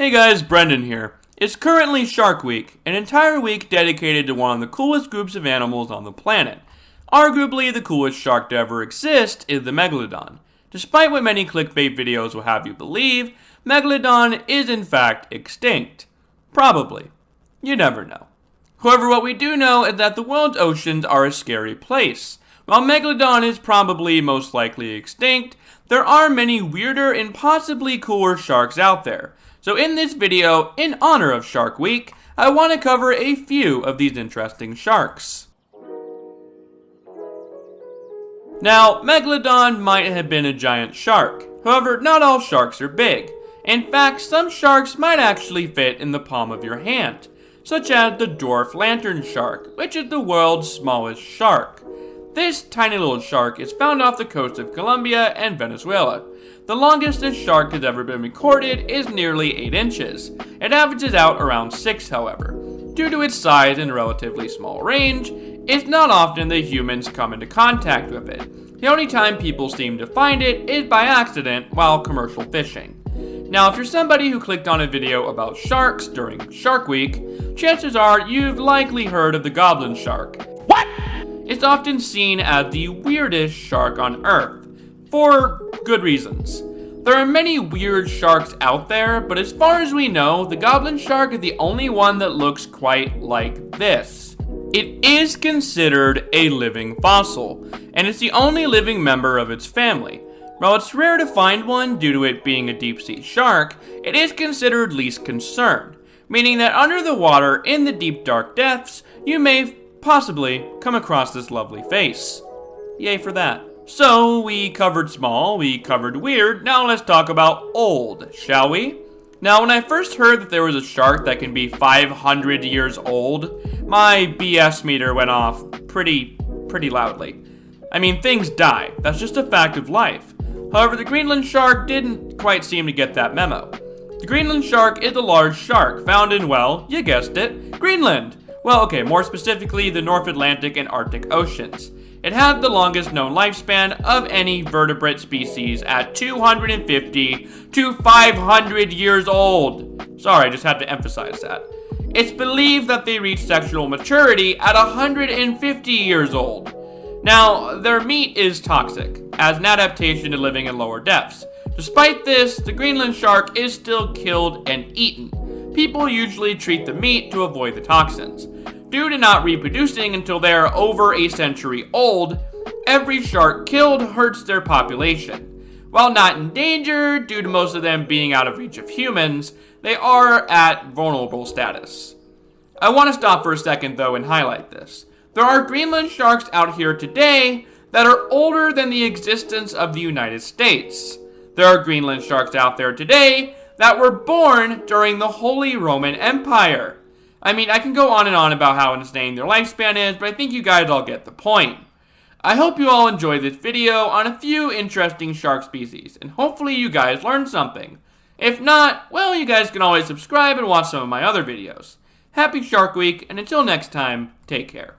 Hey guys, Brendan here. It's currently Shark Week, an entire week dedicated to one of the coolest groups of animals on the planet. Arguably the coolest shark to ever exist is the Megalodon. Despite what many clickbait videos will have you believe, Megalodon is in fact extinct. Probably. You never know. However, what we do know is that the world's oceans are a scary place. While Megalodon is probably most likely extinct, there are many weirder and possibly cooler sharks out there. So in this video, in honor of Shark Week, I want to cover a few of these interesting sharks. Now, Megalodon might have been a giant shark. However, not all sharks are big. In fact, some sharks might actually fit in the palm of your hand, such as the Dwarf lantern shark, which is the world's smallest shark. This tiny little shark is found off the coast of Colombia and Venezuela. The longest this shark has ever been recorded is nearly 8 inches. It averages out around 6, however. Due to its size and relatively small range, it's not often that humans come into contact with it. The only time people seem to find it is by accident while commercial fishing. Now, if you're somebody who clicked on a video about sharks during Shark Week, chances are you've likely heard of the Goblin Shark. What? It's often seen as the weirdest shark on Earth, for good reasons. There are many weird sharks out there, but as far as we know, the Goblin Shark is the only one that looks quite like this. It is considered a living fossil, and it's the only living member of its family. While it's rare to find one due to it being a deep-sea shark, it is considered least concern, meaning that under the water in the deep dark depths, you may possibly come across this lovely face. Yay for that. So, we covered small, we covered weird, now let's talk about old, shall we? Now, when I first heard that there was a shark that can be 500 years old, my BS meter went off pretty loudly. I mean, things die, that's just a fact of life. However, the Greenland Shark didn't quite seem to get that memo. The Greenland Shark is a large shark found in, well, you guessed it, Greenland. Well, okay, more specifically, the North Atlantic and Arctic Oceans. It had the longest known lifespan of any vertebrate species at 250 to 500 years old. Sorry, I just had to emphasize that. It's believed that they reach sexual maturity at 150 years old. Now, their meat is toxic, as an adaptation to living in lower depths. Despite this, the Greenland shark is still killed and eaten. People usually treat the meat to avoid the toxins. Due to not reproducing until they are over a century old, every shark killed hurts their population. While not endangered, due to most of them being out of reach of humans, they are at vulnerable status. I want to stop for a second though and highlight this. There are Greenland sharks out here today that are older than the existence of the United States. There are Greenland sharks out there today that were born during the Holy Roman Empire. I mean, I can go on and on about how insane their lifespan is, but I think you guys all get the point. I hope you all enjoyed this video on a few interesting shark species, and hopefully you guys learned something. If not, well, you guys can always subscribe and watch some of my other videos. Happy Shark Week, and until next time, take care.